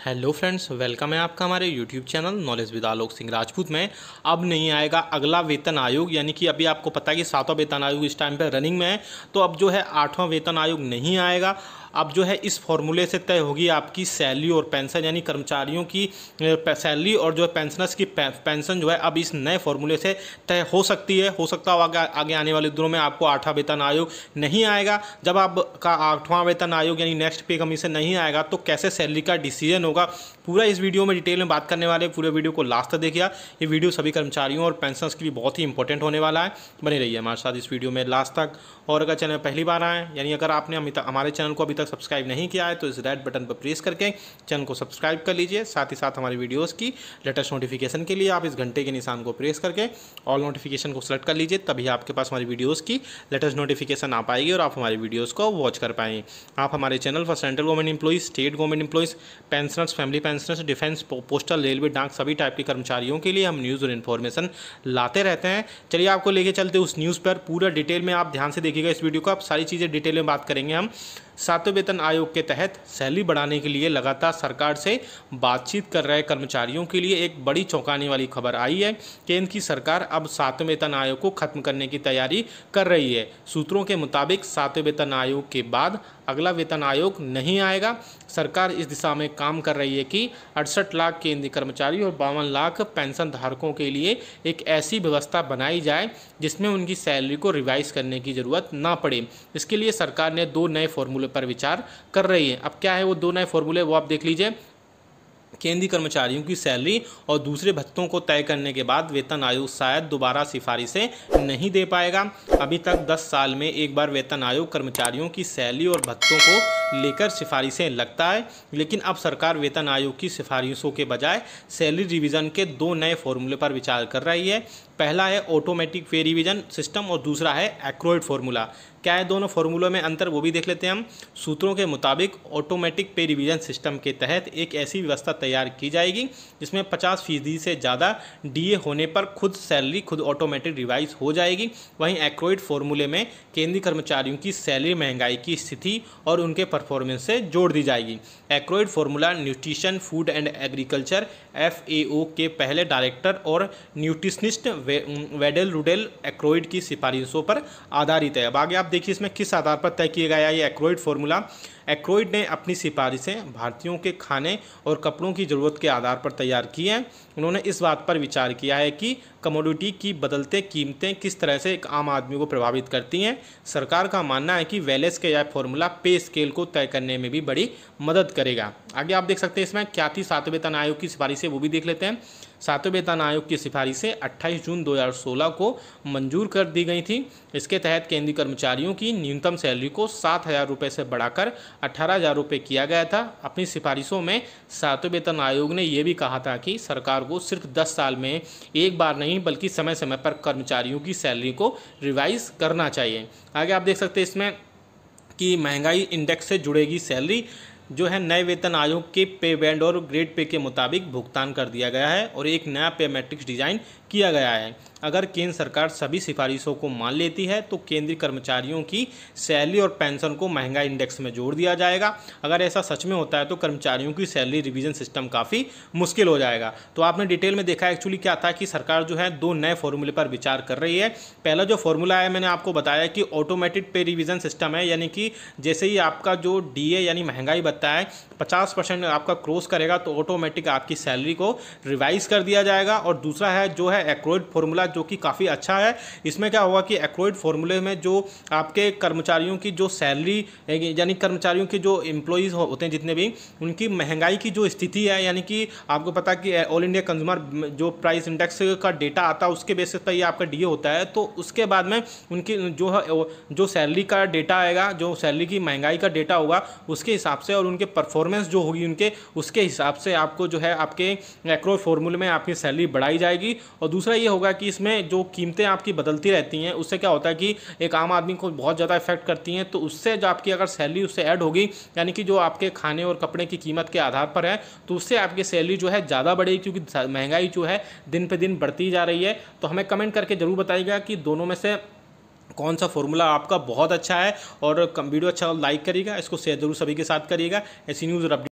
Hello friends, welcome है आपका हमारे YouTube channel knowledge with Alok Singh Rajput में। अब नहीं आएगा अगला वेतन आयोग, यानी कि अभी आपको पता है कि 7वां वेतन आयोग इस टाइम पे रनिंग में है। तो अब जो है 8वां वेतन आयोग नहीं आएगा। अब जो है इस फॉर्मूले से तय होगी आपकी सैलरी और पेंशन, यानी कर्मचारियों की सैलरी और जो है पेंशनर्स की पेंशन जो है अब इस नए फॉर्मूले से तय हो सकती है। हो सकता है आगे आने वाले दिनों में आपको 8वां वेतन आयोग नहीं आएगा। जब आपका 8वां वेतन आयोग यानी नेक्स्ट पे कमीशन नहीं आएगा तो कैसे सैलरी का डिसीजन होगा, पूरा इस वीडियो में डिटेल में बात करने वाले। पूरे वीडियो को लास्ट तक देखिए। ये वीडियो सभी कर्मचारियों और पेंशनर्स के लिए बहुत ही इंपॉर्टेंट होने वाला है। बने रहिए हमारे साथ इस वीडियो में लास्ट तक। और अगर चैनल पहली बार आए, यानी अगर आपने हमारे चैनल को अभी तक सब्सक्राइब नहीं किया है, तो इस रेड बटन पर प्रेस करके चैनल को सब्सक्राइब कर लीजिए। साथ ही साथ हमारी वीडियोज़ की लेटेस्ट नोटिफिकेशन के लिए आप इस घंटे के निशान को प्रेस करके ऑल नोटिफिकेशन को सेलेक्ट कर लीजिए। तभी आपके पास हमारी वीडियोज़ की लेटेस्ट नोटिफिकेशन आ पाएगी और आप हमारी वीडियोज़ को वॉच कर पाएंगे। आप हमारे चैनल पर central government employees, state government employees, pensioners, family pensioners, defence, postal, railway, डाक सभी टाइप के कर्मचारियों के लिए हम न्यूज़ और इन्फॉर्मेशन लाते रहते हैं। चलिए आपको लेके चलते उस न्यूज़ पर। पूरा डिटेल में आप ध्यान से देखिएगा इस वीडियो को। आप सारी चीज़ें डिटेल में बात करेंगे हम। 7वें वेतन आयोग के तहत सैलरी बढ़ाने के लिए लगातार सरकार से बातचीत कर रहे कर्मचारियों के लिए एक बड़ी चौंकाने वाली खबर आई है। केंद्र की सरकार अब 7वें वेतन आयोग को खत्म करने की तैयारी कर रही है। सूत्रों के मुताबिक 7वें वेतन आयोग के बाद अगला वेतन आयोग नहीं आएगा। सरकार इस दिशा में काम कर रही है कि 68 लाख केंद्रीय कर्मचारी और 52 लाख पेंशन धारकों के लिए एक ऐसी व्यवस्था बनाई जाए जिसमें उनकी सैलरी को रिवाइज करने की ज़रूरत ना पड़े। इसके लिए सरकार ने 2 नए फॉर्मूले पर विचार कर रही है। अब क्या है वो 2 नए फॉर्मूले, वो आप देख लीजिए। केंद्रीय कर्मचारियों की सैलरी और दूसरे भत्तों को तय करने के बाद वेतन आयोग शायद दोबारा सिफारिशें नहीं दे पाएगा। अभी तक 10 साल में एक बार वेतन आयोग कर्मचारियों की सैलरी और भत्तों को लेकर सिफारिशें लगता है, लेकिन अब सरकार वेतन आयोग की सिफारिशों के बजाय सैलरी रिवीजन के 2 नए फॉर्मूले पर विचार कर रही है। पहला है ऑटोमेटिक पे रिवीजन सिस्टम और दूसरा है एक्रोइड फॉर्मूला। क्या है दोनों फॉर्मूलों में अंतर, वो भी देख लेते हैं हम। सूत्रों के मुताबिक ऑटोमेटिक पे रिवीजन सिस्टम के तहत एक ऐसी व्यवस्था तैयार की जाएगी जिसमें 50% से ज़्यादा डीए होने पर खुद सैलरी खुद ऑटोमेटिक रिवाइज हो जाएगी। वहीं एक्रोइड फॉर्मूले में केंद्रीय कर्मचारियों की सैलरी महंगाई की स्थिति और उनके परफॉर्मेंस से जोड़ दी जाएगी। Aykroyd formula nutrition, food and agriculture FAO के पहले डायरेक्टर और न्यूट्रिशनिस्ट वेडेल रुडेल एक्रोइड की सिफारिशों पर आधारित है। अब आगे आप देखिए इसमें किस आधार पर तय किया गया ये एक्रोइड फॉर्मूला। एक्रोइड ने अपनी सिफारिशें भारतीयों के खाने और कपड़ों की ज़रूरत के आधार पर तैयार की हैं। उन्होंने इस बात पर विचार किया है कि कमोडिटी की बदलते कीमतें किस तरह से एक आम आदमी को प्रभावित करती हैं। सरकार का मानना है कि वेलेस के यह फॉर्मूला पे स्केल को तय करने में भी बड़ी मदद करेगा। आगे आप देख सकते हैं इसमें क्या थी 7वें वेतन आयोग की सिफारिशें, वो भी देख लेते हैं। 7वें वेतन आयोग की सिफारिशें 28 जून 2016 को मंजूर कर दी गई थी। इसके तहत केंद्रीय कर्मचारियों की न्यूनतम सैलरी को 7,000 रुपये से बढ़ाकर 18,000 रुपये किया गया था। अपनी सिफारिशों में 7वें वेतन आयोग ने यह भी कहा था कि सरकार को सिर्फ 10 साल में एक बार नहीं बल्कि समय समय पर कर्मचारियों की सैलरी को रिवाइज करना चाहिए। आगे आप देख सकते हैं इसमें कि महंगाई इंडेक्स से जुड़ेगी सैलरी। जो है नए वेतन आयोग के पे बैंड और ग्रेड पे के मुताबिक भुगतान कर दिया गया है और एक नया पे मैट्रिक्स डिज़ाइन किया गया है। अगर केंद्र सरकार सभी सिफारिशों को मान लेती है तो केंद्रीय कर्मचारियों की सैलरी और पेंशन को महंगाई इंडेक्स में जोड़ दिया जाएगा। अगर ऐसा सच में होता है तो कर्मचारियों की सैलरी रिवीजन सिस्टम काफ़ी मुश्किल हो जाएगा। तो आपने डिटेल में देखा एक्चुअली क्या था कि सरकार जो है 2 नए फॉर्मूले पर विचार कर रही है। पहला जो फॉर्मूला है मैंने आपको बताया कि ऑटोमेटिक पे रिवीजन सिस्टम है, यानी कि जैसे ही आपका जो डीए यानी महंगाई भत्ता है 50% आपका क्रॉस करेगा तो ऑटोमेटिक आपकी सैलरी को रिवाइज कर दिया जाएगा। और दूसरा है जो है एक्रोइड फॉर्मूला, जो कि काफ़ी अच्छा है। इसमें क्या होगा कि एक्रोइड फॉर्मूले में जो आपके कर्मचारियों की जो सैलरी यानी कर्मचारियों के जो एम्प्लॉइज़ होते हैं जितने भी, उनकी महंगाई की जो स्थिति है, यानी कि आपको पता है कि ऑल इंडिया कंज्यूमर जो प्राइस इंडेक्स का डेटा आता है उसके बेसिस पर ये आपका डीए होता है। तो उसके बाद में उनकी जो सैलरी का डेटा आएगा, जो सैलरी की महंगाई का डेटा होगा उसके हिसाब से और उनके परफॉर्मेंस जो होगी उनके उसके हिसाब से आपको जो है आपके एक्रोइड फॉर्मूले में आपकी सैलरी बढ़ाई जाएगी। और दूसरा ये होगा कि इसमें जो कीमतें आपकी बदलती रहती हैं उससे क्या होता है कि एक आम आदमी को बहुत ज़्यादा इफेक्ट करती हैं। तो उससे जो आपकी अगर सैलरी उससे ऐड होगी, यानी कि जो आपके खाने और कपड़े की कीमत के आधार पर है, तो उससे आपकी सैलरी जो है ज़्यादा बढ़ेगी, क्योंकि महंगाई जो है दिन पे दिन बढ़ती जा रही है। तो हमें कमेंट करके ज़रूर बताइएगा कि दोनों में से कौन सा फॉर्मूला आपका बहुत अच्छा है। और वीडियो अच्छा लाइक करिएगा, इसको शेयर जरूर सभी के साथ करिएगा। ऐसी न्यूज़ और